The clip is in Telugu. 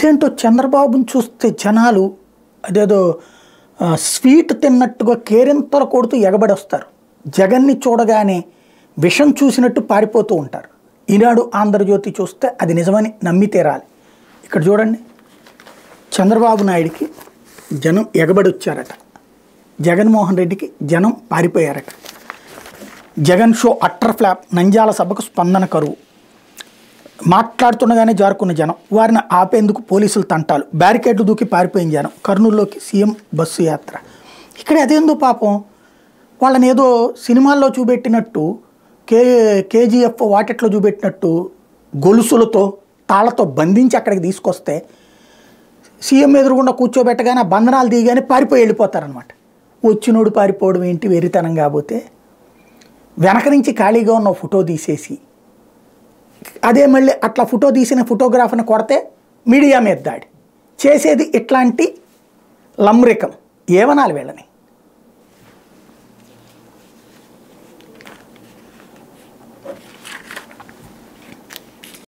అదేంటో చంద్రబాబుని చూస్తే జనాలు అదేదో స్వీట్ తిన్నట్టుగా కేరింతలు కొడుతూ ఎగబడి వస్తారు. జగన్ని చూడగానే విషం చూసినట్టు పారిపోతూ ఉంటారు. ఈనాడు ఆంధ్రజ్యోతి చూస్తే అది నిజమని నమ్మి తీరాలి. ఇక్కడ చూడండి, చంద్రబాబు నాయుడికి జనం ఎగబడి వచ్చారట, జగన్మోహన్ రెడ్డికి జనం పారిపోయారట. Jagan show utter flop, Nandyal సభకు స్పందన కరువు. మాట్లాడుతుండగానే జారుకున్న జనం, వారిని ఆపేందుకు పోలీసులు తంటాలు, బ్యారికేడ్లు దూకి పారిపోయిన జనం, కర్నూలులోకి సీఎం బస్సు యాత్ర. ఇక్కడ అదేందో పాపం వాళ్ళని ఏదో సినిమాల్లో చూపెట్టినట్టు కేజీఎఫ్ వాటిట్లో చూపెట్టినట్టు గొలుసులతో తాళ్లతో బంధించి అక్కడికి తీసుకొస్తే సీఎం ఎదురుగుండా కూర్చోబెట్టగానే బంధనాలు దిగానే పారిపోయి వెళ్ళిపోతారనమాట. వచ్చినోడు పారిపోవడం ఏంటి వెరితనం. కాకపోతే వెనక నుంచి ఖాళీగా ఉన్న ఫోటో తీసేసి అదే మళ్ళీ అట్లా ఫోటో తీసిన ఫోటోగ్రాఫర్ని కొడితే మీడియా మీద దాడి చేసేది ఇట్లాంటి లమ్రికం. ఏమనాలి వీళ్ళని?